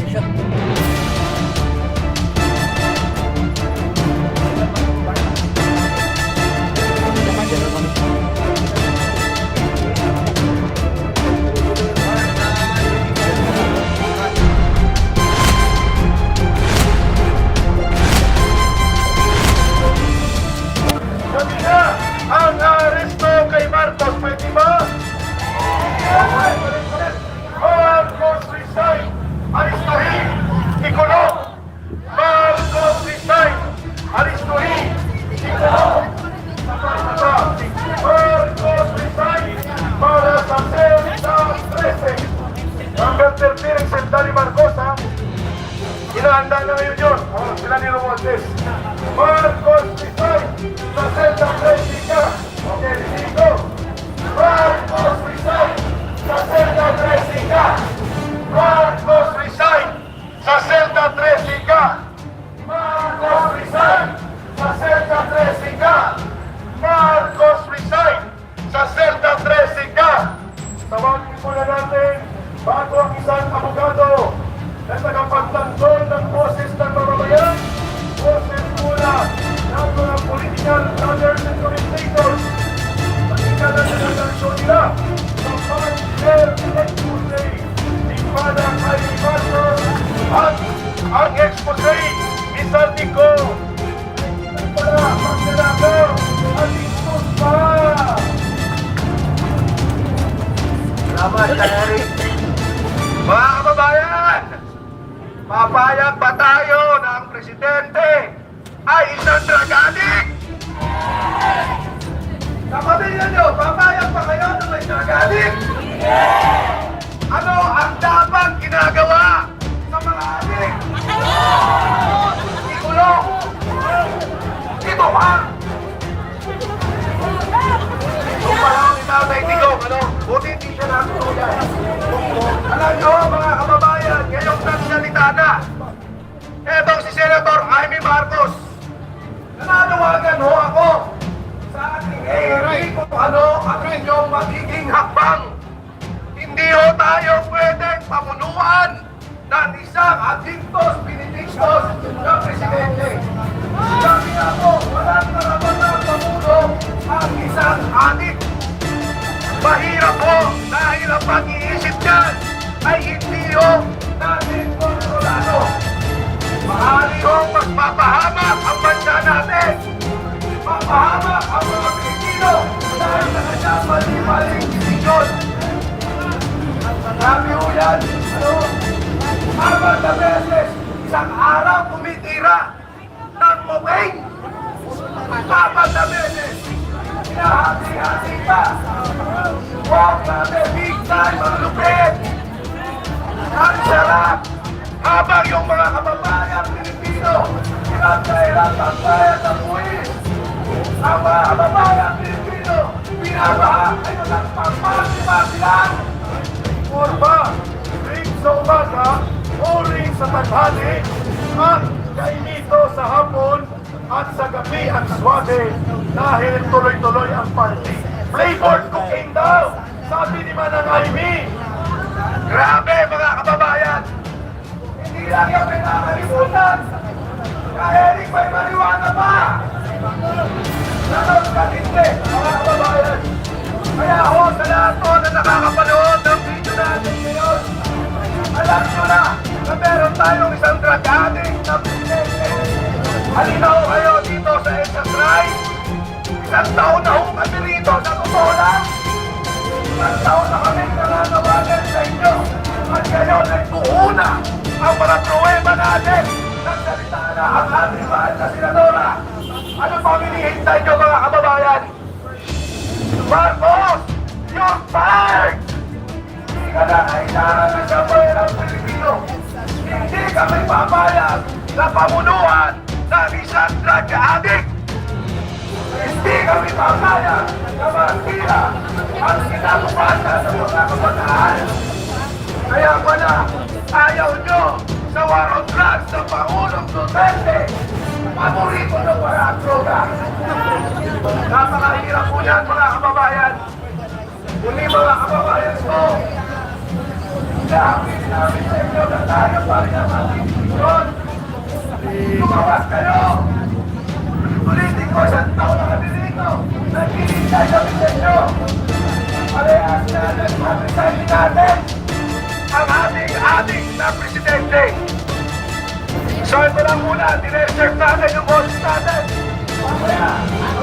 posisyon. Sabi na, ang aresto kay Marcos, pwede ba? Marcos resign! Aristuhin! Ikulong! Marcos resign! Aristuhin! Ikulong! Marcos resign! Para sa Selda 13! Number 13 ang Selda ni Marcos, ha? Inaanda na ngayon yun. Sila ni Romualdez. Marcos resign! Sa Selda 13 ka! Okay, dito! Marcos resign! Sa Selda 13 ka! Marcos resign! Sa Selda 13 ka! Marcos resign! Sa Selda 13 ka! Marcos resign! Sa Selda 13 ka! Tawagin muna natin bago ang isang abogado na tagapagtanggol ng boses ng mamamayan, boses muna ng mga political runners and commentators. Pakinggan na nagagalasyon nila sa Pan-Share Election Day ni Pana Jaime Marcos at ang expose ni Santico. Para maglalakaw at isus pa! Salamat, Kanari. Mga kababayan, papayag ba tayo na ang presidente ay isang drug addict? Sa pamilya nyo, papayag ba kayo na may drug addict? Ano ang dapat ginagawa sa mga addict? Ikulong! Ituhan! Kung parang ni Tatay Digong, buti hindi siya natutulad. Alam nyo, mga kababayan, ngayong nagsalita na, etong si Senator Jaime Marcos, nananawagan ho ako sa ating hearing kung ano ang inyong magiging hakbang. Hindi ho tayo pwedeng pamunuan ng isang adictos, pinidictos ng presidente. Sabi nga po, walang karapatang pamuno ang isang adik. Mahirap po dahil ang pag-iisip niyan ay hindi ho natin kontrolado. Maaari ho magpapahamak ang bansa natin. Mapahamak ang mga Pilipino dahil sa kanyang mali-maling desisyon. Marami ho yan. Apat na beses, isang araw tumitira ng cocaine. Apat na beses, hinahati-hati pa. Huwag natin big time ang lupit. Ang sarap. Habang yung mga kababayan Pilipino hirap na hirap ang bayad ng buwis. Ang mga kababayan Pilipino binabaha kayo ng pagpapasilan. Urba, ring sa umaga o ring sa tanghali at kainito sa hapon at sa gabi ang swade dahil tuloy-tuloy ang party. Flavored cooking daw, sabi ni Manang Jaime. Grabe mga kababayan! Hindi lang yung pinakalimutan! Kaheling may mariwana pa! Nanon ka hindi, mga kababayan! Kaya ho sa lahat po na nakakapanood ng video natin ngayon, alam nyo na meron tayong isang drug addict na presidente. Halina ho kayo dito sa Enterprise. Isang taon na ho kami rito, sa totoo lang. Isang taon na kami nananawagan sa inyo. At kayo nagtuuna ang mga pruweba natin. Nagsalita na ang ating mahal na senadora. Ano pa hinihintay nyo mga kababayan? Marcos, you're fired! Hindi ka na kailangan ng sabayan ng Pilipino. Hindi kami papayag na pamunuan ng isang drug addict. Hindi kami papayag na masira ang kinabukasan ng mga kabataan. Kaya pala, ayaw nyo sa war on drugs sa Pangulong Duterte. Paborito nyo para ang droga. Napakahirap po yan mga kababayan. Kung mga kababayan ko, Dahil namin sa inyo na tayo pa rin ang ating Diyos. Lumawas kayo! Ulitin ko, isang taon na kami dito. Naghihintay kami sa inyo. Parehas na nagpapisahin natin ang ating na presidente. So ito lang muna, dineserve natin yung boses natin. Mamaya,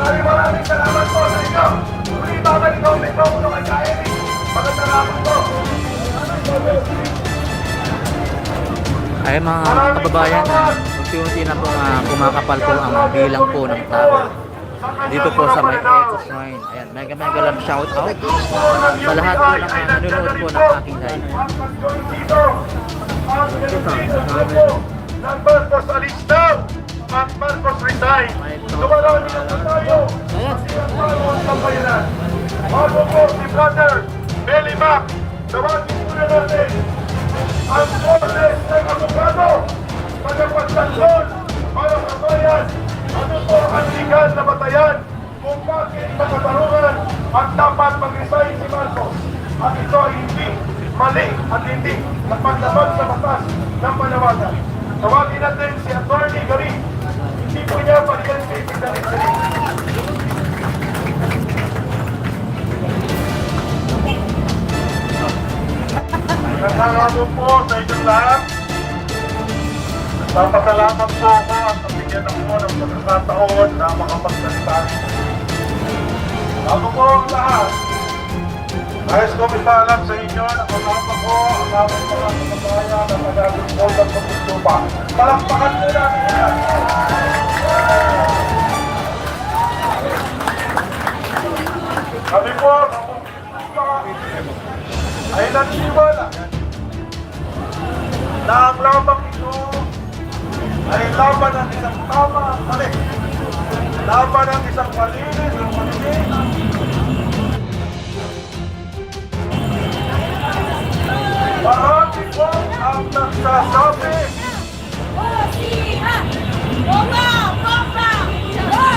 maraming salamat po sa inyo. Muli babalik ko ulit ko kung kay Kairi. Pagkatalaman ko. Ay mga kababayan, unti-unti na pong kumakapal po ang bilang po ng tao dito po sa may Eco Shrine. Ayan, mega lang shout out sa lahat po ng nanonood po ng aking live. Ng Marcos alis daw! At Marcos resign! Dumarami na po tayo! Bago po si Brother Belly Mac, tawagin po na natin ang Cortes ng Abogado magpagtanggol para sa bayan. Ano po ang legal na batayan kung bakit makatarungan at dapat mag-resign si Marcos? At ito ay hindi mali at hindi nagpaglabag sa batas ng panawagan. Tawagin natin si Attorney Garin. Hindi po niya pag-identity na rin. Nagkakaroon po sa inyong lahat. Nagpapasalamat po ako at nabigyan ako ng pagkakataon na makapagsalita. Bago po ang lahat, nais ko ipaalam sa inyo na kasama ko ang aming mga kababayan na nagagulpol ng pagkutlupa. Palakpakan po namin yan! Kami po ay naniniwala na ang labang ito ay laban ng isang tama at mali. Laban ng isang malinis at malinis. Marami po ang nagsasabi Bosiha! Bomba! Bomba! Bosiha!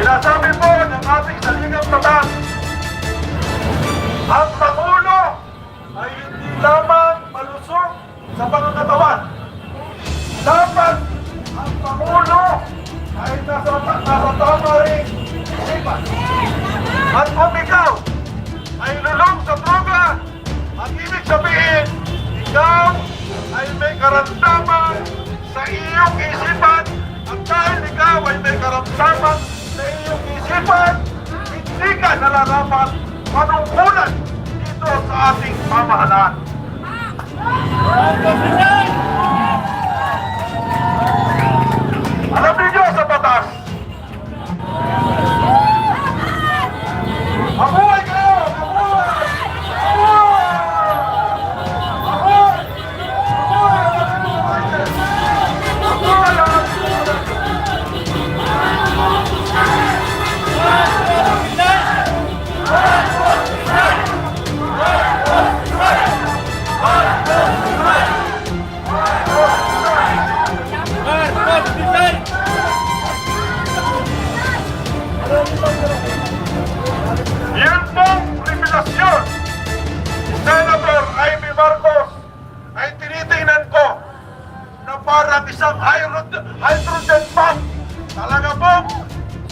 Sinasabi po ng ating saligang batas, ang Pangulo ay hindi lamang malusog sa pangangatawan. Dapat ang Pangulo ay nasa tama rin isipan. At kung ikaw ay lulong sa droga, ang ibig sabihin, ikaw ay may karamdaman sa iyong isipan. At dahil ikaw ay may karamdaman sa iyong isipan, hindi ka nararapat manungkulan dito sa ating pamahalaan. Alam niyo sa batas, mabuhay kayo! Mabuhay! Mabuhay! Yan pong revelasyon, Senator Amy Marcos, ay tinitingnan ko na parang isang hydrogen bomb. Talaga po,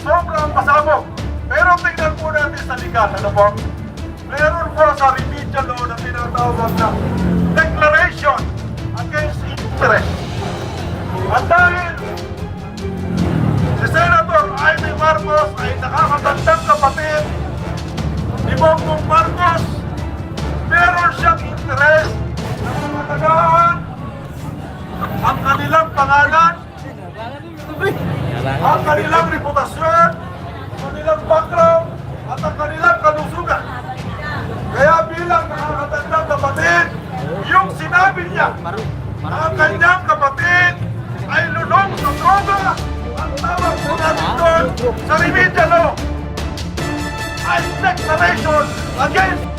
sobrang pasabog. Pero tingnan po natin sa legal, ano po? Meron po sa remedial law na tinatawag na Declaration Against Interest. At dahil si Senator Amy Marcos ay nakakatandang kapatid ni Bongbong Marcos, meron siyang interest na matagaan ang kanilang pangalan, ang kanilang reputasyon, ang kanilang background, at ang kanilang kalusugan. Kaya bilang nakakatandang kapatid, yung sinabi niya na ang kanyang kapatid ay lunong sa droga, ang tawag po natin doon sa remedial law ay declaration against